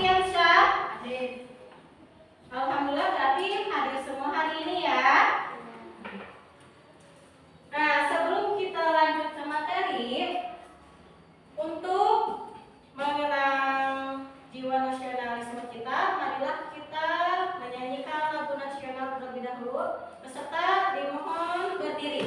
Fiansyah? Hadir. Alhamdulillah berarti hadir semua hari ini ya. Nah, sebelum kita lanjut ke materi, untuk mengenang jiwa nasionalisme kita, marilah kita menyanyikan lagu nasional terlebih dahulu. Peserta dimohon berdiri.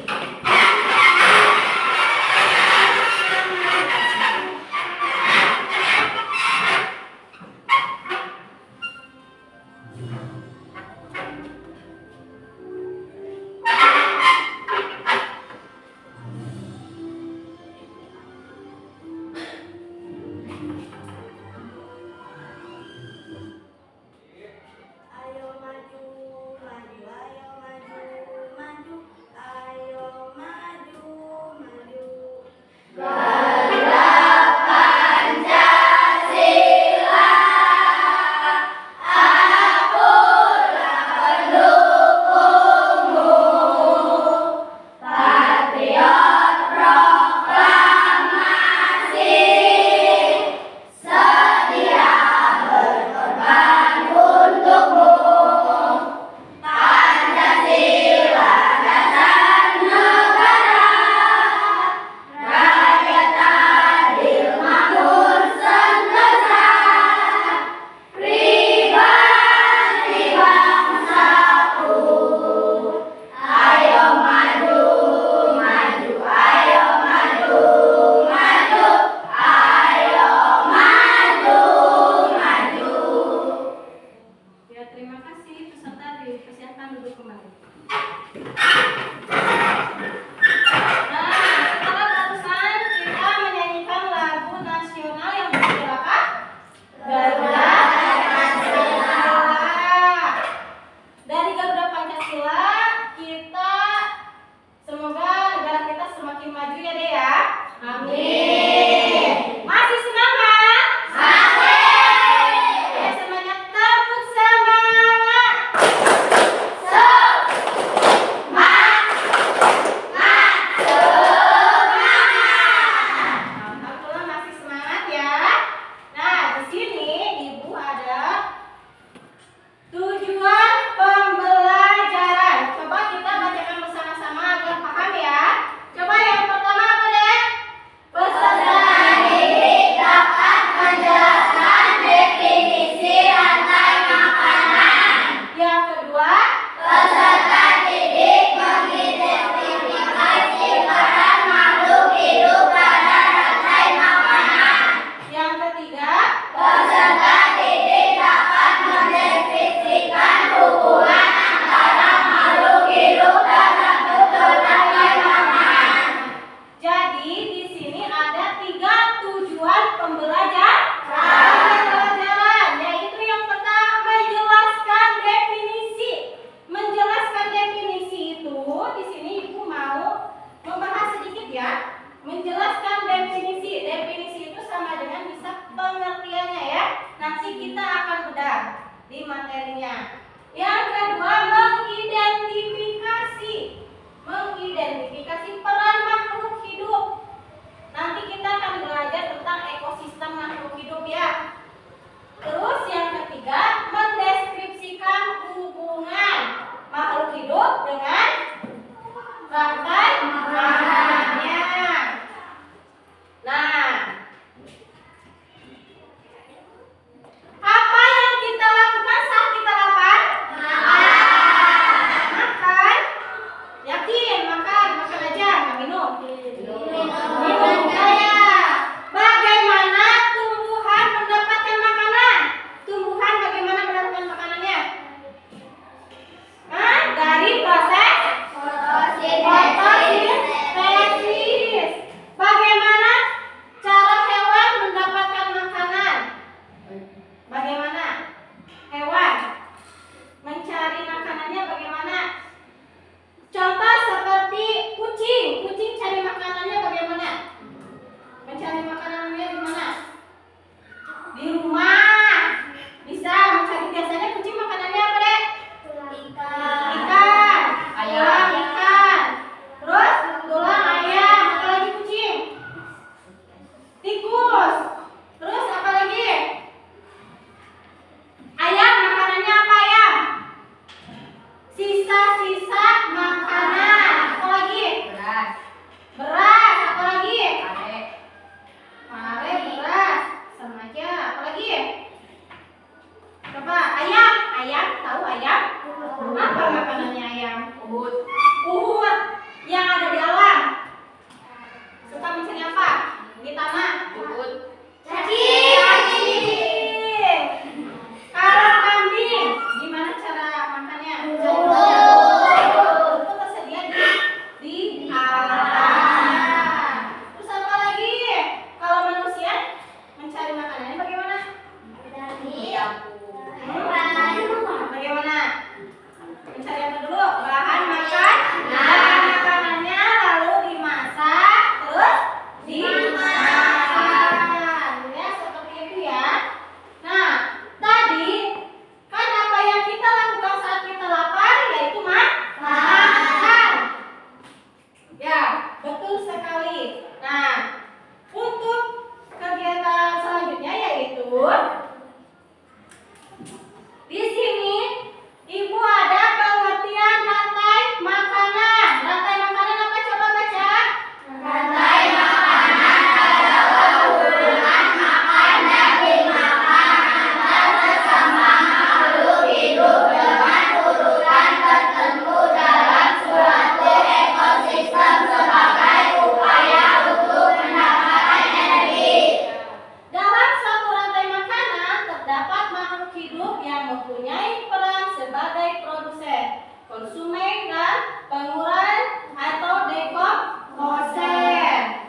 makhluk hidup yang mempunyai peran sebagai produsen, konsumen, dan pengurai atau dekomposer.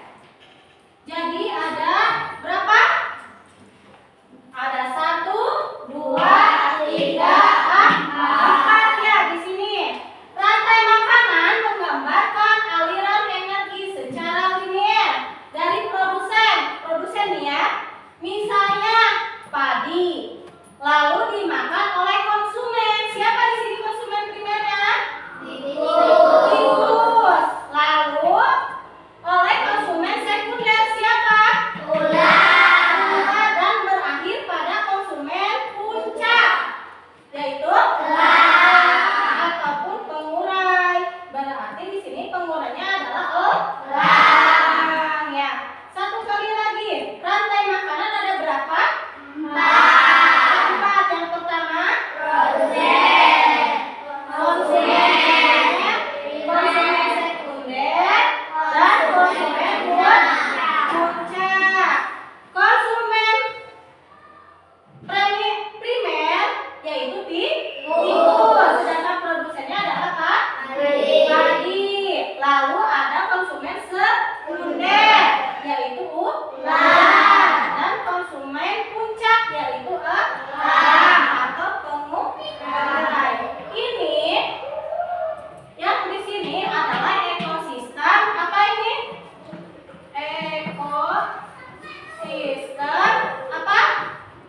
Jadi ada berapa? Ada 1, 2, 3, 4 ya di sini. Rantai makanan menggambarkan aliran energi secara linear dari produsen nih ya. Misalnya padi, lalu dimakan oleh konsumen. Siapa di sini konsumen primernya? Tikus. Lalu oleh konsumen sekunder siapa? Ular. Dan berakhir pada konsumen puncak, yaitu ataupun pengurai. Berarti di sini pengurainya adalah elang ya. Satu kali lagi, rantai makanan ada berapa? 4. Yang pertama konsumen sekunder dan konsumen puncak. Konsumen primer yaitu tikus, sedangkan produsennya adalah padi. Lalu ada konsumen sekunder yaitu ular, dan konsumen puncak yaitu elang atau pengurai. Ini yang di sini adalah ekosistem. Apa ini? Ekosistem apa?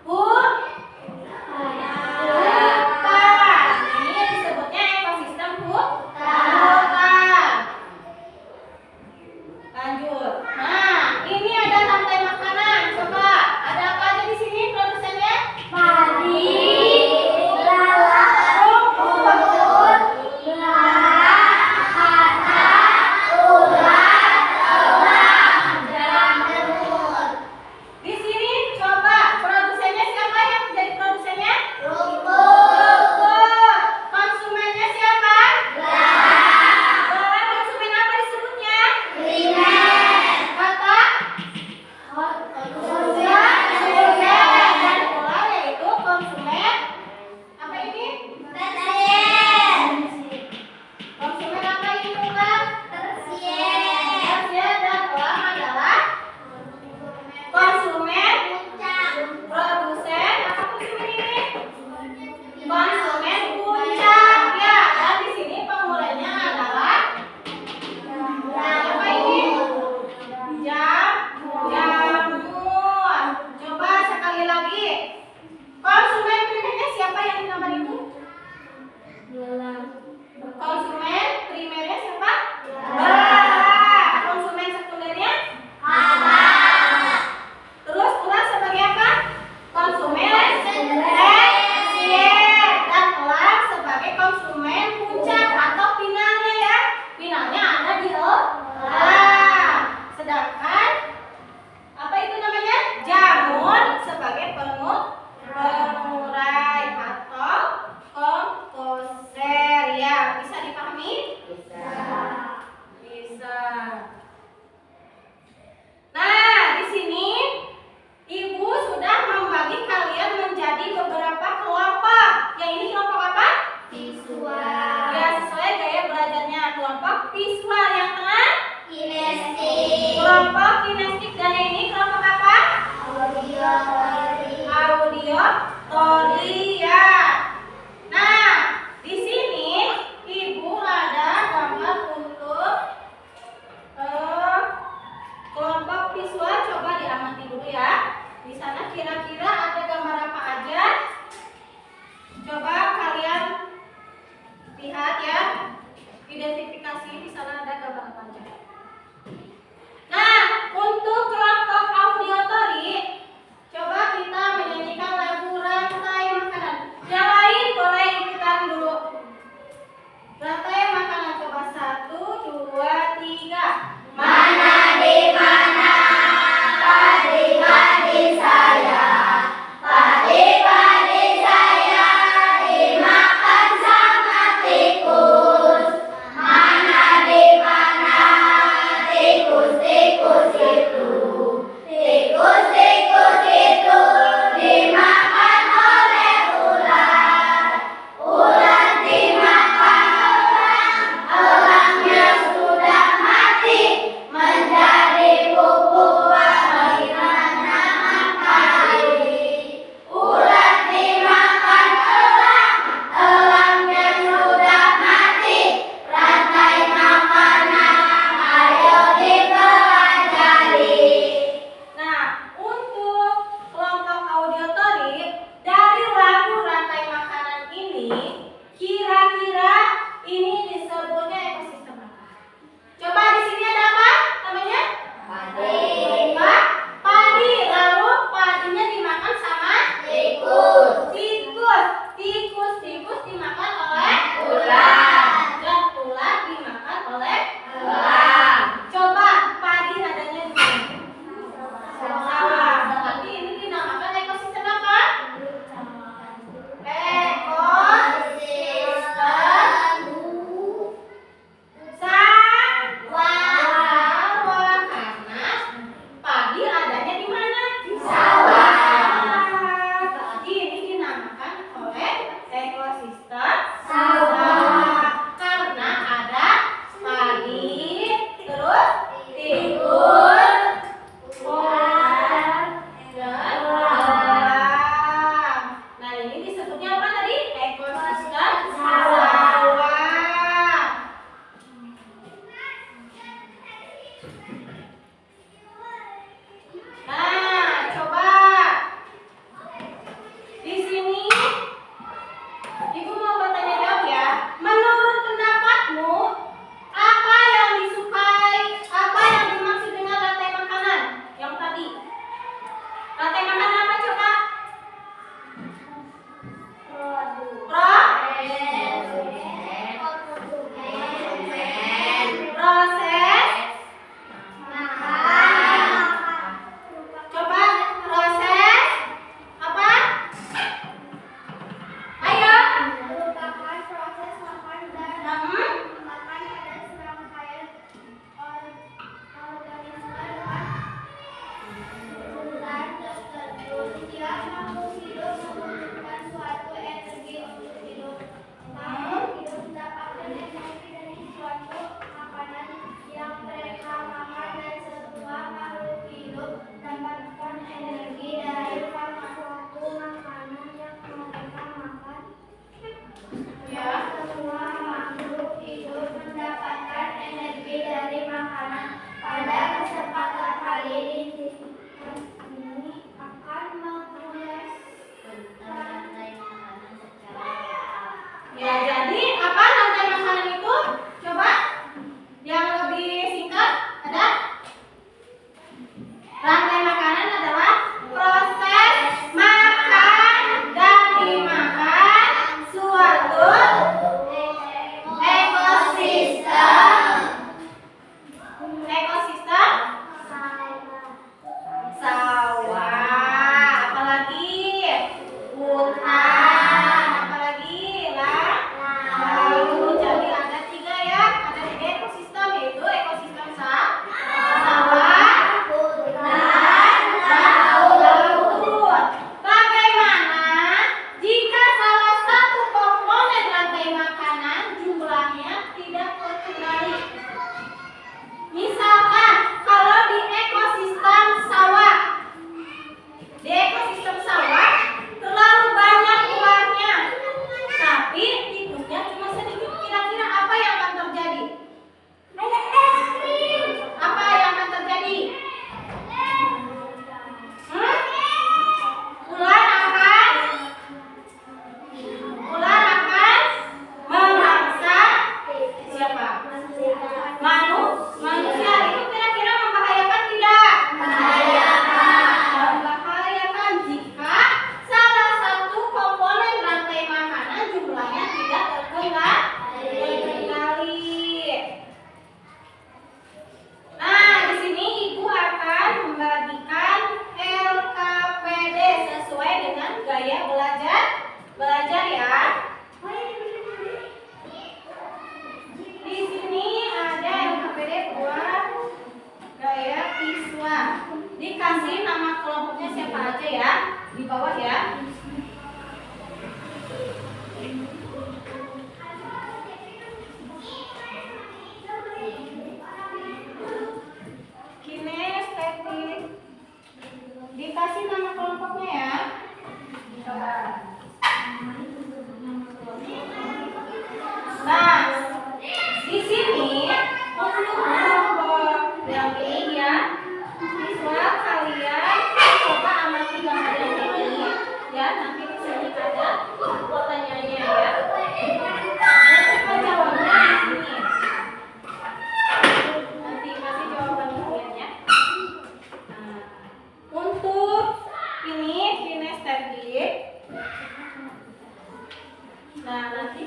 Hutan. Ini disebutnya ekosistem hutan. Lanjut. Nah, ini ada rantai makanan. Coba, ada apa aja di sini produsennya? Padi, rumput, di sini coba produsennya siapa yang jadi produsennya? Rumput. Konsumennya siapa? Ular. Konsumen apa disebutnya? Kata? Dan ular yaitu konsumen apa ini? Konsumen apa ini ular? Tersier. Dan ular adalah konsumen produsen. Apa konsumen ini? Konsumen puncak ya. Dan di sini pengurainya adalah apa ini? Jamur. Coba sekali lagi. Konsumen primernya siapa yang di gambar itu? Konsumen primernya siapa? Ular. Konsumen sekundernya? Terus ular sebagai apa? Konsumen tersier. Dan elang sebagai konsumen puncak atau finalnya ya. Finalnya ada di elang. Sedangkan apa itu namanya? Jamur sebagai pengurai atau komposer ya. Bisa dipahami? Bisa. Nah, di sini Ibu sudah membagi kalian menjadi beberapa kelompok. Yang ini kelompok apa? Ya, sesuai gaya belajarnya. Kelompok visual. Yang tengah? Kelompok kinestik. Dan yang ini kelompok apa? Audiotori ya. Nah, di sini Ibu ada gambar untuk kelompok visual. Coba diamati dulu ya. Di sana kira-kira ada gambar apa aja? Coba kalian lihat ya. Identifikasi di sana ada gambar apa aja. Nah, untuk kelompok audiotori, coba kita menyanyikan lagu rantai makanan.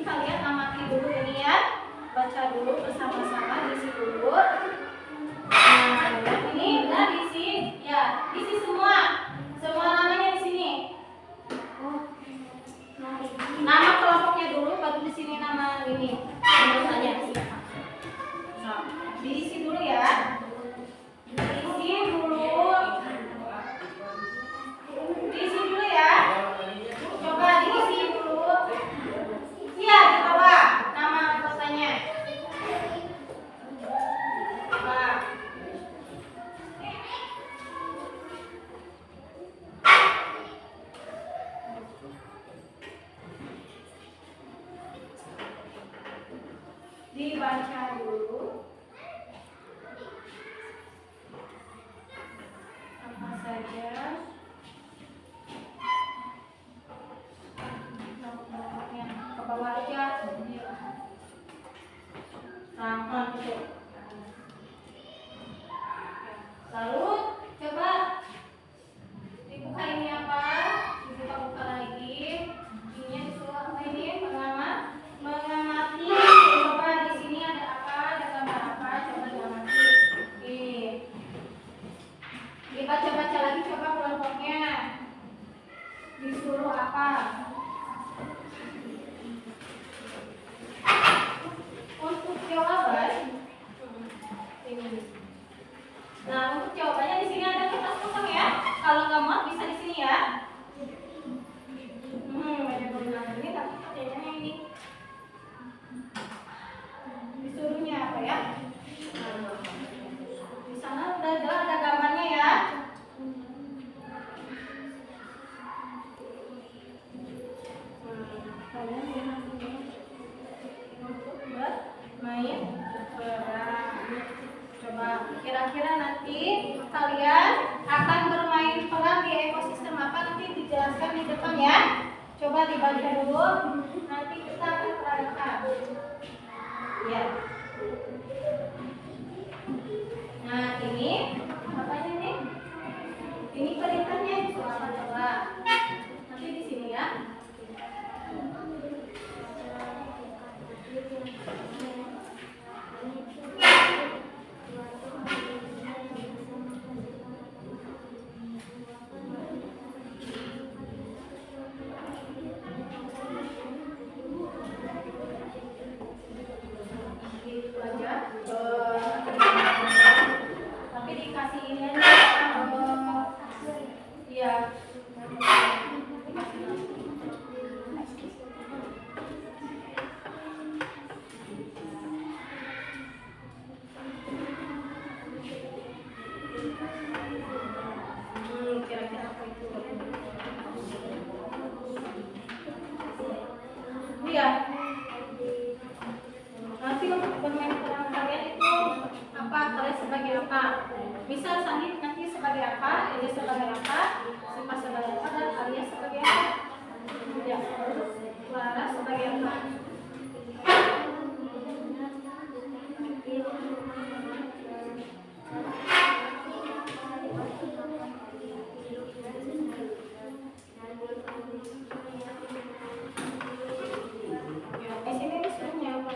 kalian amati dulu ini ya. Baca dulu bersama-sama, diisi dulu. Nah, ini udah diisi. Ya, diisi semua. Semua namanya di sini. Nama kelompoknya dulu, baru di sini nama ini. Terus aja silakan. Nah, diisi dulu ya. Diisi dulu. Diisi dulu ya. Coba diisi dulu. Iya, di bawah nama anggotanya. Coba. Dibaca dulu. Apa saja nomor-nomornya ke bawah aja. Nah, gitu. Lalu coba dibuka ini apa? Dibuka-buka lagi. Ininya disuruh apa ini? Mengamati. Coba di sini ada apa? Ada gambar apa? Coba diamati. Dibaca-baca lagi coba kelompoknya. Disuruh apa? Untuk jawaban ini. Nah, untuk jawabannya di sini ada kertas kosong ya. Kalau nggak muat bisa di sini ya. Ada penggunaan ini tapi kayaknya ini. Disuruhnya apa ya? Di sana udah jelas ada gambarnya ya. Kalian lihat dulu. Untuk bermain perang. Coba kira-kira nanti kalian akan bermain peran di ekosistem apa, nanti dijelaskan di depan ya. Coba dibaca dulu, nanti kita akan terangkan. Ya. Nah, ini apanya nih? Ini perintahnya coba. Nanti di sini ya. Tapi dikasih ini aja. Iya. Kira-kira apa itu? Iya. Nanti untuk bermain peran kalian itu apa? Kalian sebagai apa? Misal Sandi nanti sebagai apa? Ini sebagai apa? Siapa sebagai apa? Dan kalian sebagai apa? Ya. Clara sebagai apa? Di sini disuruhnya apa?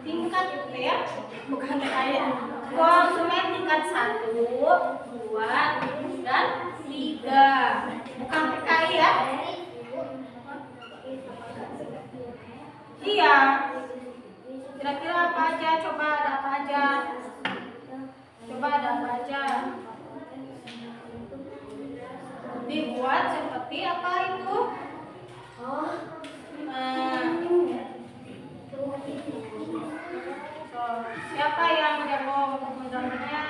Tingkat itu ya, bukan kayak konsumen tingkat 1, 2, dan 3, bukan PKI ya. Iya. Kira-kira apa aja? Coba ada apa aja? Coba ada apa aja? Dibuat seperti apa itu? Siapa yang jago untuk menggambarnya?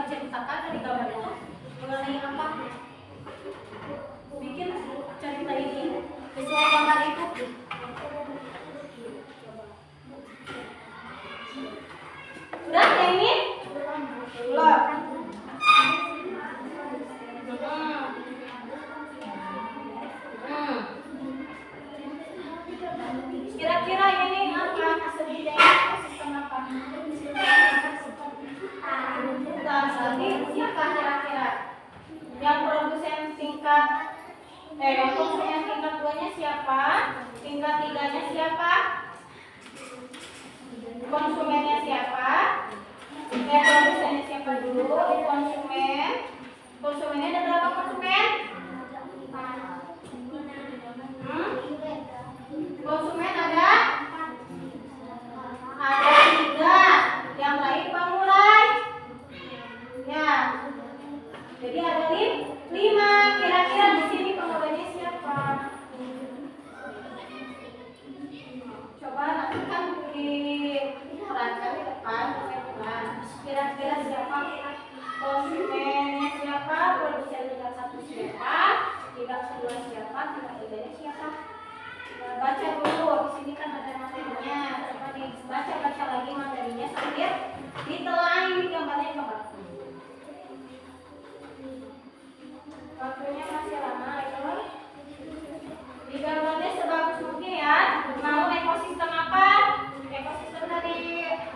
menceritakan dari gambar itu mengenai apa? Bikin cerita ini sesuai gambar itu. Sudah yang ini? Belum. Kira-kira ini apa? Hasil ekosistem apa? Bukan, berarti siapa kira-kira? Yang produsen tingkat yang konsumen tingkat 2-nya siapa? Tingkat 3-nya siapa? Konsumennya siapa? Produsennya siapa dulu? Konsumen. Konsumennya ada berapa konsumen? Konsumen ada 3. Yang lain pemulai. Ya. Jadi ada 5. Kira-kira di sini pemulainya siapa? Coba nanti kan diterangkan di depan. Kira-kira siapa? Konsumennya siapa? Produsen tingkat 1 siapa? Tingkat 2 siapa? Tingkat 3-nya siapa? Baca dulu, di sini kan ada materinya. Coba dibaca lagi materinya sambil ditelaah di gambarnya coba. Waktunya masih lama itu. Di gambarnya sebagus mungkin ya. Mau ekosistem apa? Ekosistem dari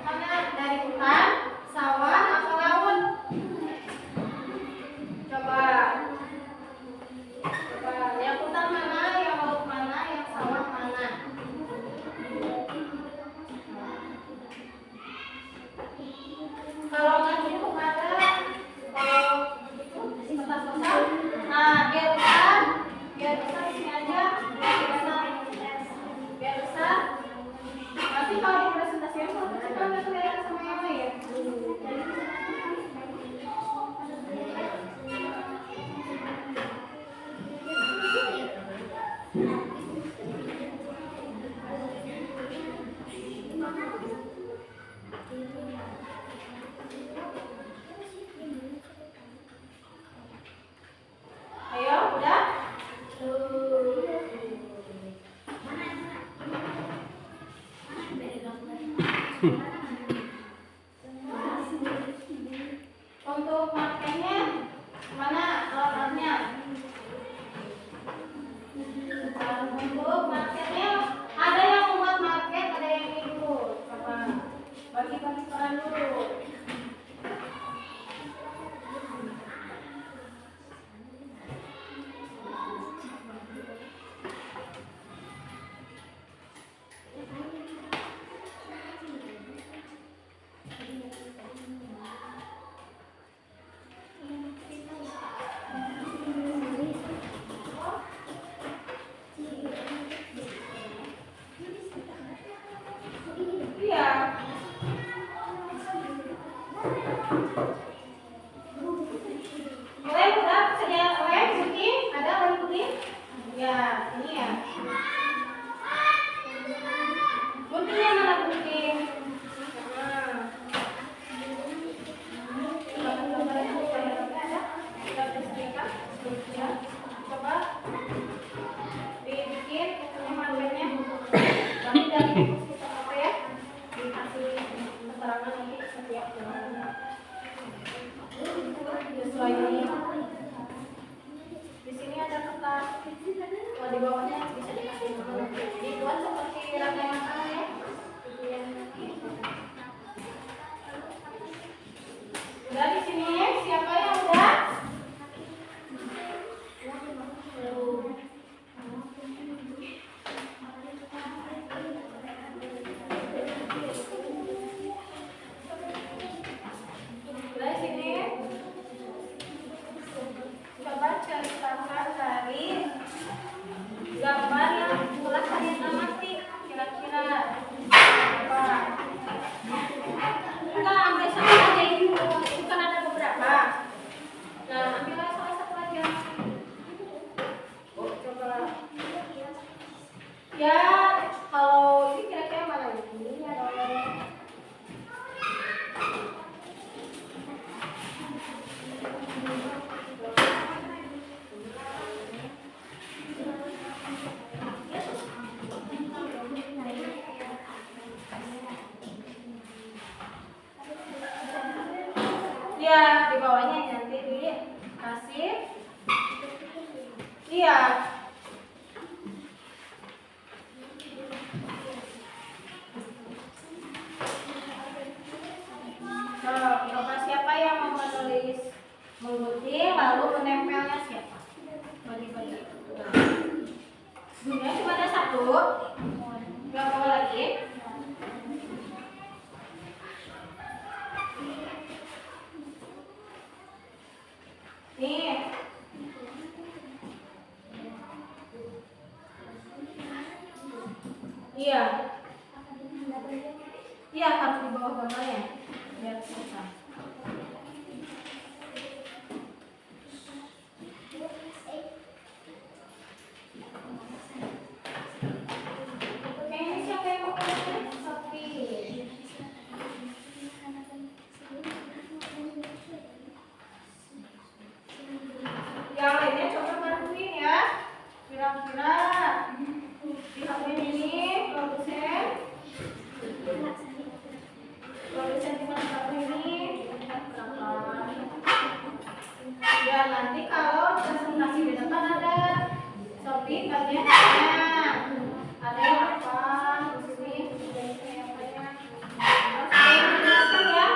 mana? Dari hutan, sawah, atau laut? Coba. Yang hutan mana? Yang laut mana? Yang sawah mana? Kalau nggak cukup ada, kalau itu besar-besar. Nah, biar besar di sini aja. Biar besar. Tapi kalau di presentasinya kita nggak kelihatan sama yang lain ya. Ayo, udah? Untuk markernya mana alatnya? Untuk markernya ada yang membuat marker, ada yang ini dulu. Coba bagi-bagi peran dulu. Iya. Lem udah sedia lem putih? Ada lem putih? Ya, ini ya. Guntingnya mana gunting? Coba dibikin markernya. Tapi dari apa ya? Dikasih keterangan nanti setiap sesuai ini. Di sini ada kertas. Kalau di bawahnya bisa dikasih nama. Dibuat seperti rantai makanan ya. Udah di sini siapa yang udah? Ya, di bawahnya nanti dikasih. Iya. Coba siapa yang mau menulis menggunting lalu menempelnya siapa? Bagi-bagi. Guntingnya cuma ada satu. Nggak mau lagi. Nih. Iya. Iya, harus di bawah gambarnya. Biar susah. Ini siapa yang mau kasih? Sofi. Yang lainnya coba bantuin ya. Kira-kira di HP ini produsen di mana HP ini berapa? Ya nanti kalau presentasi di depan ada Sofi bagian ada yang apa di sini apa ya? Jelaskan ya.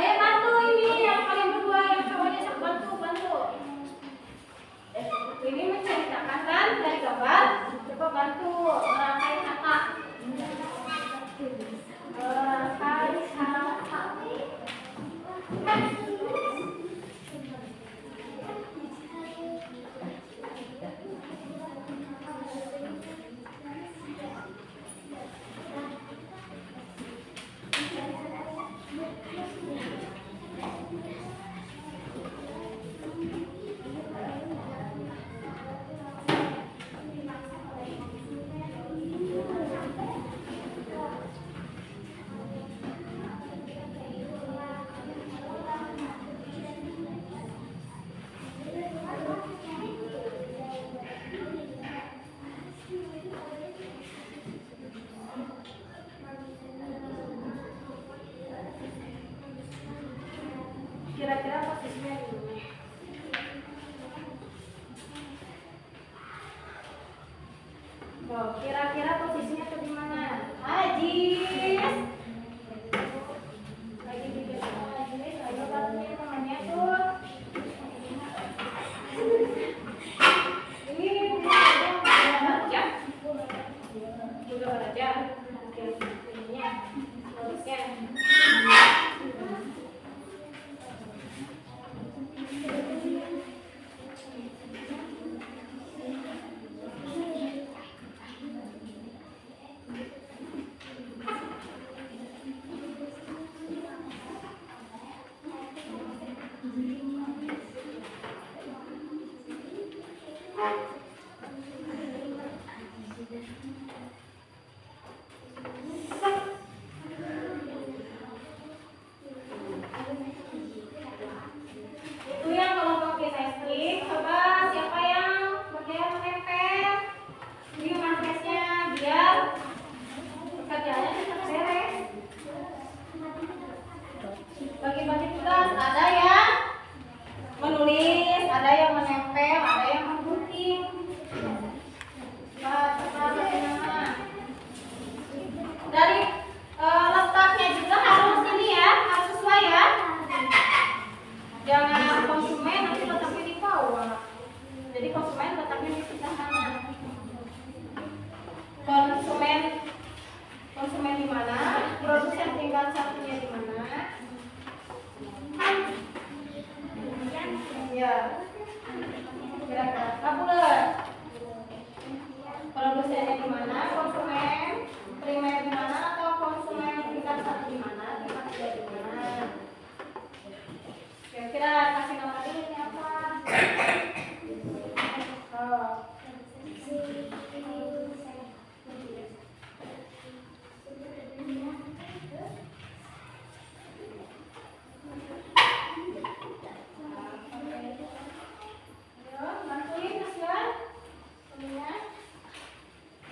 Ayo bantu ini yang kalian berdua yang cowoknya bantu. Ini menceritakan kan dari gambar. Coba bantu merangkai kata. Kira-kira posisinya di mana? Oh, kira-kira posisinya tuh di mana? Ajis. Lagi di belakang Ajis, ayo bantuin temannya tuh. Ini udah baca. Oke, ininya. Terusnya. Itu yang kalau pakai testrik, coba siapa yang bagian menempel di manifestnya biar pekerjaannya cepat beres. Bagi-bagi tugas, ada yang menulis, ada yang menempel, ada yang menggunting. Coba bagaimana? Dari letaknya juga harus ini ya, harus sesuai ya. Jangan konsumen nanti letaknya di bawah. Jadi konsumen letaknya di sebelah mana? Konsumen di mana? Produsen tinggal satunya di mana? Ya. Kira-kira kabuler. Produsennya di mana? Konsumen primer di mana atau konsumen tingkat satu di mana? Tingkat tiga di mana? Kira-kira kasih nama dulu ini apa? Oh. Bantuin kasihan.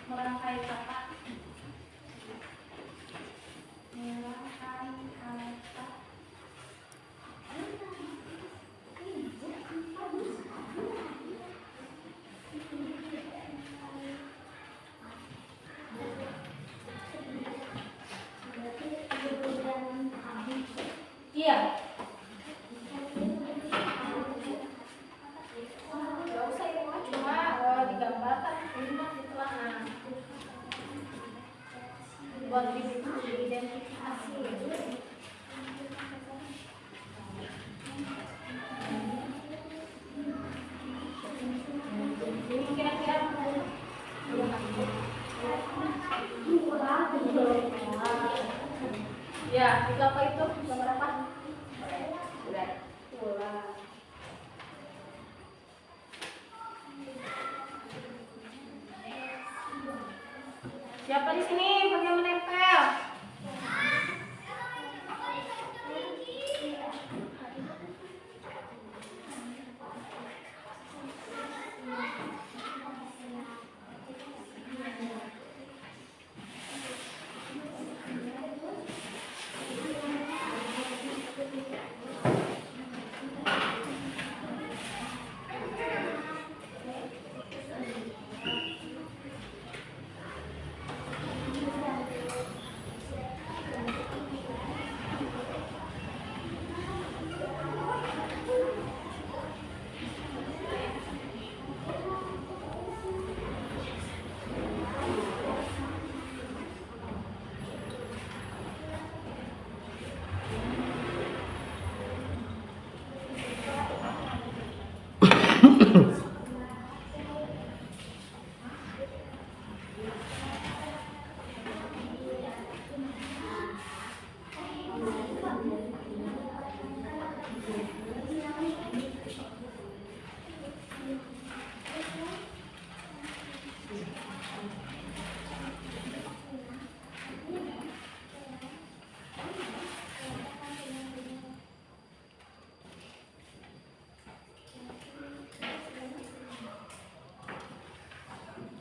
Merangkai kata. Limat di celana. Buat identifikasi. Ini kira-kira ya, itu apa itu? Nomor apa? Bola. Siapa di sini pakai menempel?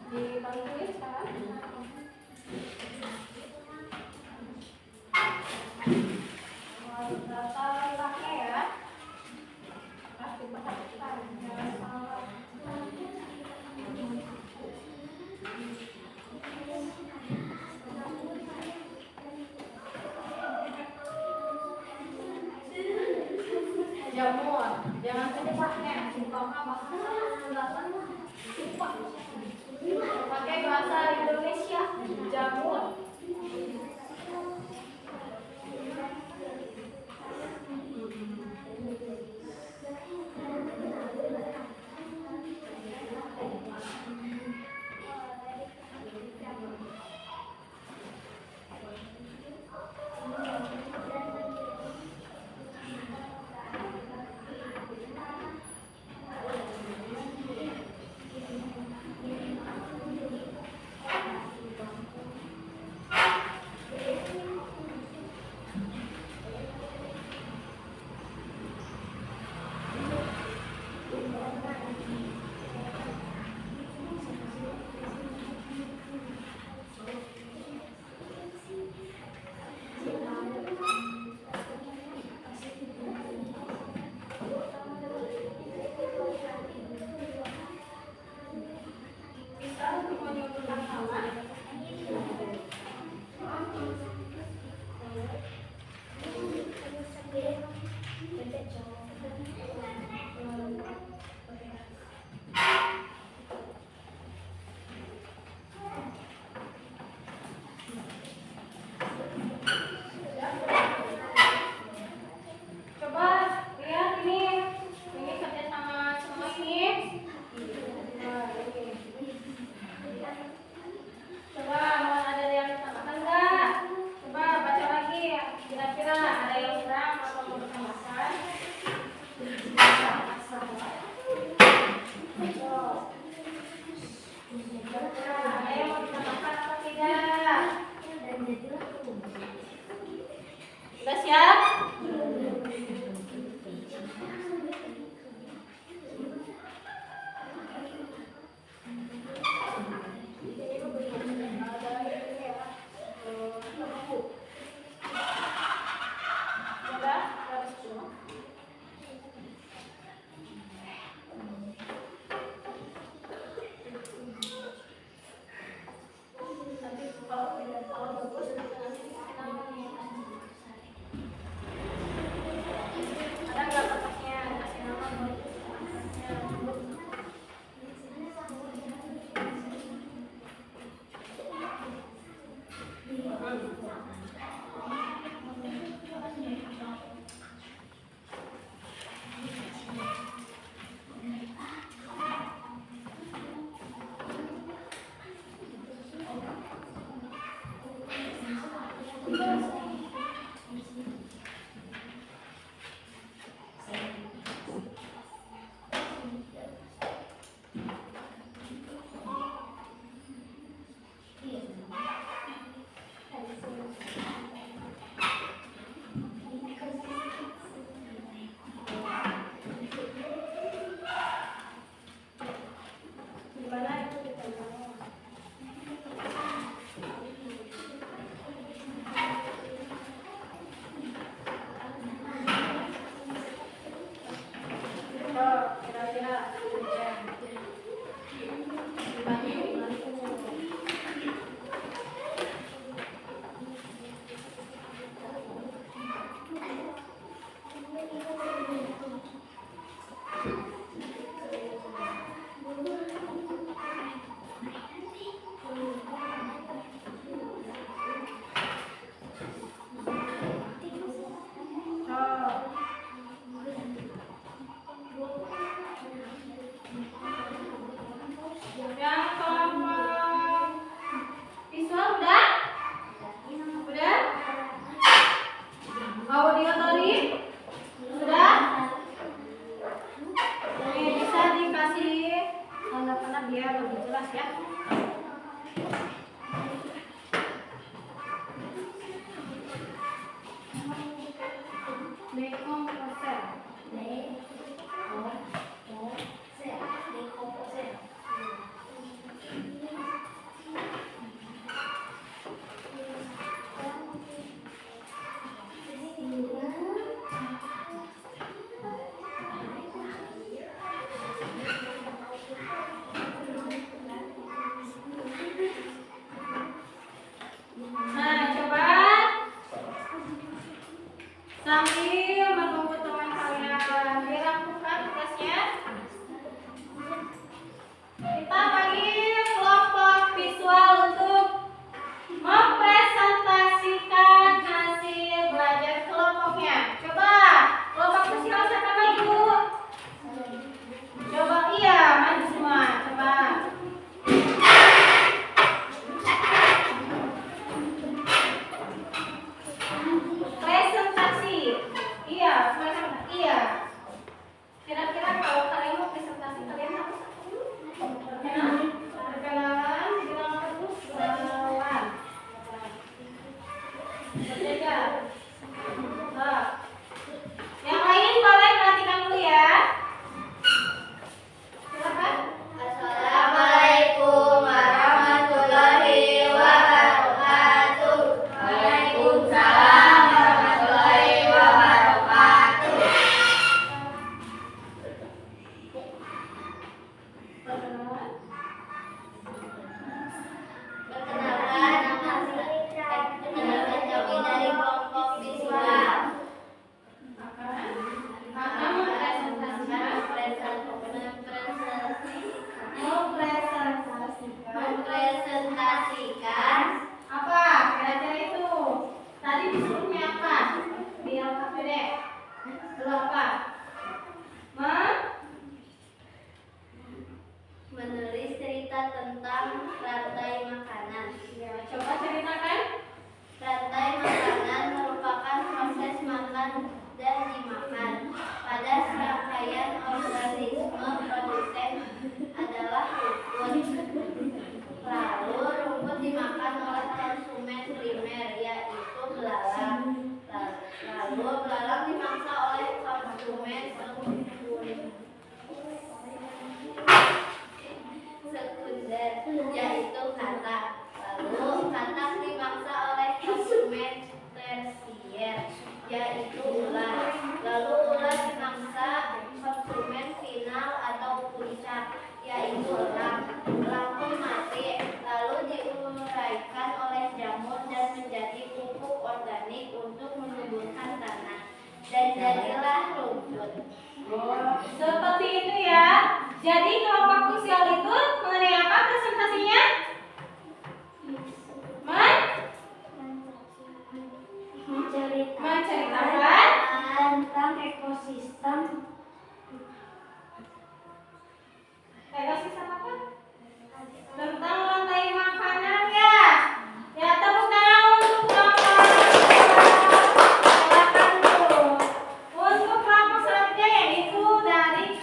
Dibantuin sekarang. Data dipakai ya. Pasti pakai jangan salah. Jamur, jangan cepatnya, umpama bahasa pakai bahasa Indonesia. biar lebih jelas ya. Dekomposer. Nah, coba sambil menunggu teman kalian dilakukan tugasnya, kita panggil kelompok visual untuk mempresentasikan hasil belajar kelompoknya. Coba kelompok visual siapa maju? Coba iya, maju semua. Coba. Presentasi. Iya, presentasi. Iya. Kira-kira kalau kalian mau presentasi kalian harus perkenalan, bilang terus kenalan. Berjaga. Nah, yang lain boleh perhatikan dulu ya. Silakan. Assalamualaikum warahmatullahi wabarakatuh. Waalaikumsalam warahmatullahi wabarakatuh. Perkenalan. Perkenalkan, kami dari kelompok visual. Akan mempresentasikan apa? Kira-kira itu. Tadi disuruhnya apa? Di LKPD. Dulu apa? Menulis cerita tentang rantai makanan. Ya, coba ceritakan. Rantai makanan merupakan proses makan dan dimakan. Pada serangkaian organisme produsen adalah rumput. Lalu rumput dimakan oleh konsumen primer, yaitu belalang. Lalu belalang dimangsa oleh konsumen sekunder, yaitu katak. Lalu katak dimangsa oleh konsumen tersier, yaitu ular. Lalu ular dimangsa konsumen final atau puncak, yaitu elang. Elang pun mati, lalu diuraikan oleh jamur dan menjadi pupuk organik untuk menumbuhkan tanah, dan jadilah rumput. Seperti itu ya. Jadi kelompok visual itu mengenai apa presentasinya? Menceritakan tentang ekosistem. ekosistem apa? Tentang rantai makanan ya. Ya, tepuk tangan untuk kelompok. Silakan dulu. Untuk kelompok selanjutnya yaitu dari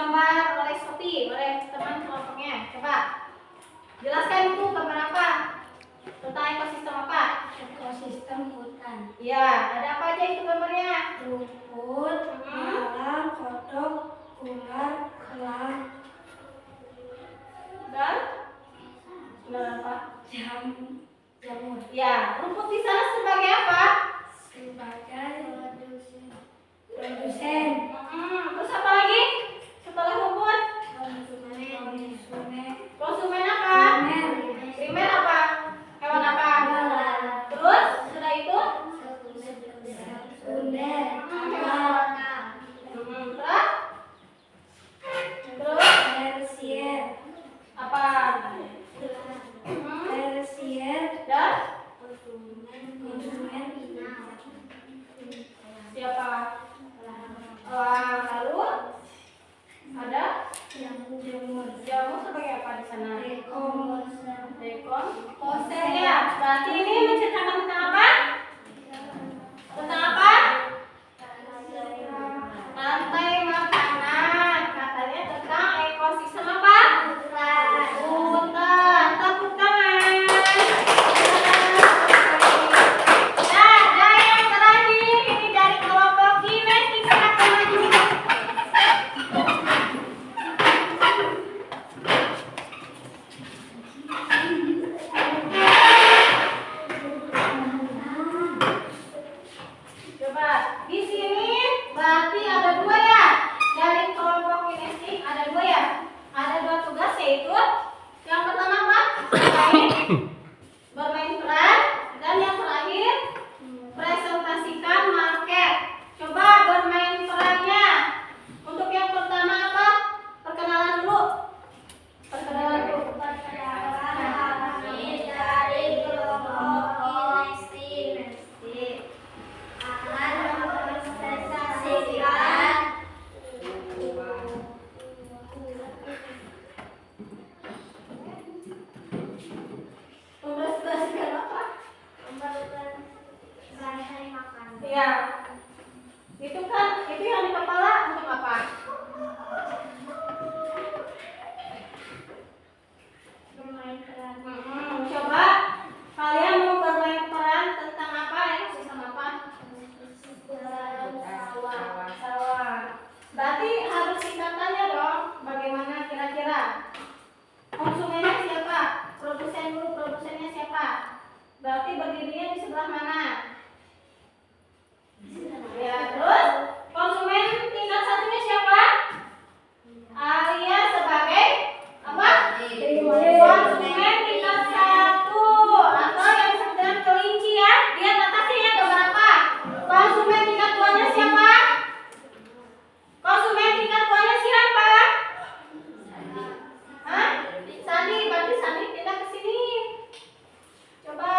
gambar oleh Sophie, oleh teman kelompoknya. Coba jelaskan itu gambar apa? Tentang ekosistem apa? Ekosistem hutan. Ya, ada apa aja itu gambarnya? Rumput, malam, kodok, ular, elang, Dan apa? jamur. Ya, rumput di sana sebagai apa? Sebagai produsen. Terus apa lagi? Setelah rumput? Konsumen apa? Primer apa? Hewan apa? Terus sudah itu? Sekunder. Terus Tersier. apa? Tersier. Dan Konsumen. siapa? Lalu ada Jamur. jamu sebagai apa di sana? Dekon. Poser ya. Berarti ini menceritakan tentang apa? Tentang apa? Rantai makanan. Katanya tentang ekosistem apa? Hutan. Tepuk tangan. Nah, yang terakhir ini dari kelompok Ines. Silakan maju. Coba di sini berarti ada dua ya, dari kelompok kinestik ada dua ya, ada dua tugas yaitu yang pertama apa? Bermain peran, dan yang terakhir presentasikan market. Coba bermain perannya. Untuk yang pertama apa? Perkenalan dulu. Perkenalan dulu. Kami dari kelompok kinestik akan mempresentasikan Mempresentasikan apa? rantai makanan. Iya. Itu kan, itu yang di kepala untuk apa? Bermain peran. Coba kalian mau bermain peran tentang apa? Ekosistem apa? Sawah. Berarti harus singkatannya dong. Bagaimana kira-kira? Konsumennya siapa? Produsen dulu, produsennya siapa? Berarti berdirinya di sebelah mana? Ya, terus konsumen tingkat satunya siapa? Alia sebagai apa? Konsumen tingkat satu, atau yang sedang kelinci ya. Lihat atasnya ya, gambar apa? Konsumen tingkat duanya siapa? Konsumen tingkat duanya siapa? Hah? Sandi, berarti Sandi pindah ke sini. Coba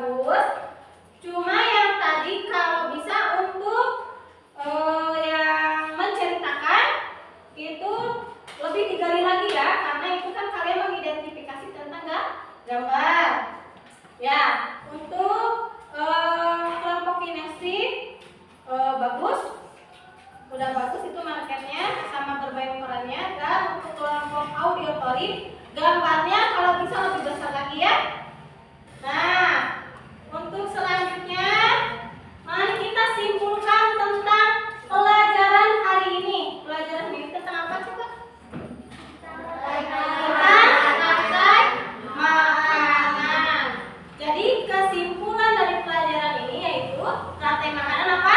bagus. Cuma yang tadi kalau bisa untuk yang menceritakan itu lebih digali lagi ya, karena itu kan kalian mengidentifikasi tentang gambar. Ya, untuk kelompok kinestetik bagus, udah bagus itu markernya sama bermain perannya. Dan untuk kelompok auditory gambarnya kalau bisa lebih besar lagi ya. Nah, untuk selanjutnya mari kita simpulkan tentang pelajaran hari ini. Pelajaran ini tentang apa coba? Tentang rantai makanan. Jadi kesimpulan dari pelajaran ini yaitu rantai makanan apa?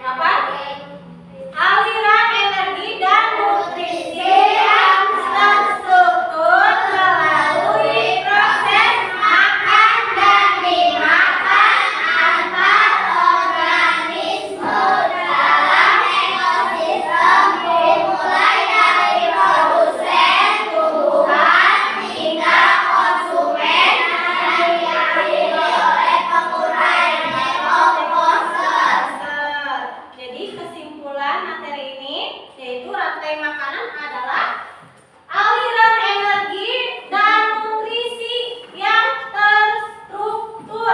Apa? Aliran energi dan nutrisi yang terstruktur melalui proses makan dan dimakan antar organisme dalam ekosistem, dimulai dari produsen, tumbuhan, hingga konsumen yang diakhiri oleh pengurai komposter. Jadi kesimpulan materi ini yaitu rantai makanan adalah aliran energi dan nutrisi yang terstruktur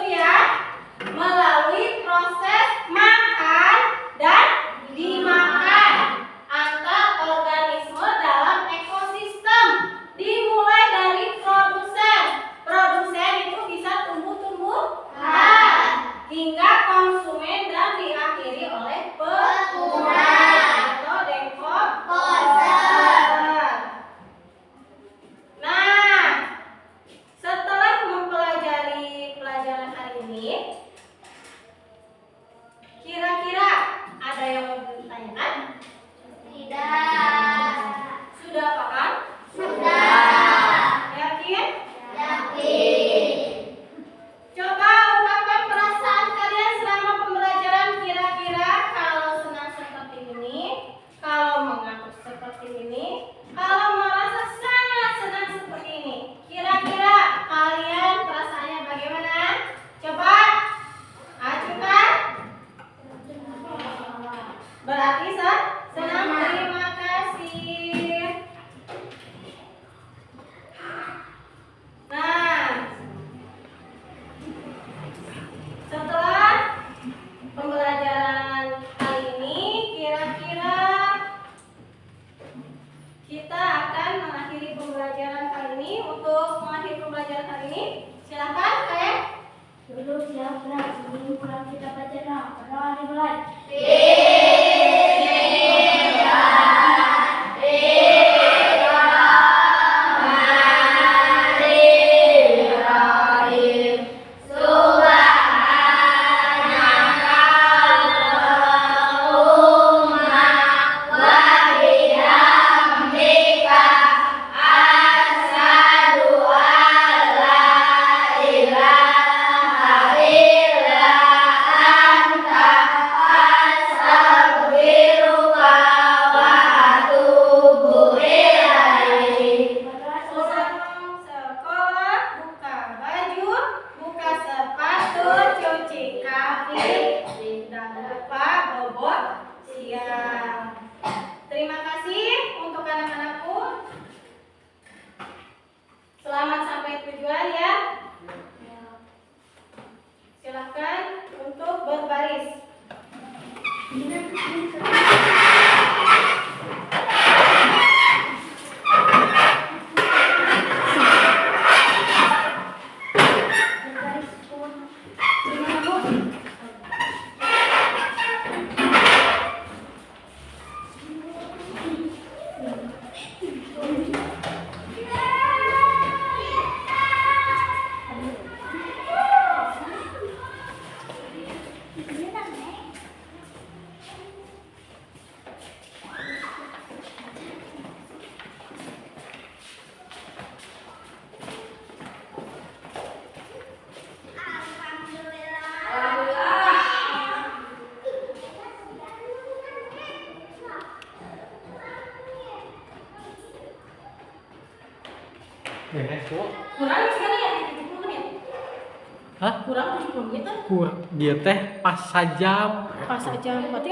ya, melalui proses makan dan dimakan antar organisme dalam ekosistem, dimulai dari produsen itu bisa tumbuh-tumbuhan, hingga konsumen dan diakhiri oleh pengurai atau dekomposer. Nah, setelah mempelajari pelajaran hari ini, kira-kira ada yang mau ditanyakan? Tidak. Sudah paham? Sudah. Yakin? Yakin. Coba ungkapkan perasaan kalian selama pembelajaran. Kira-kira kalau senang seperti ini, kalau mengantuk seperti ini, kalau merasa sangat senang seperti ini, kira-kira kalian perasaannya bagaimana? Coba ajukan. Berarti senang. Terima kasih. Nah, setelah pembelajaran kali ini, kira-kira kita akan mengakhiri pembelajaran kali ini. Untuk mengakhiri pembelajaran kali ini, silakan kalian. Dulu siapa sebelum pulang kita baca doa dimulai. Terima kasih untuk anak-anakku. Selamat sampai tujuan ya. Silakan untuk berbaris. Beres kok. Kurang sekali ya 70 menit. Hah? Kurang 70 menit kan? Dia teh pas sajam. Pas aja berarti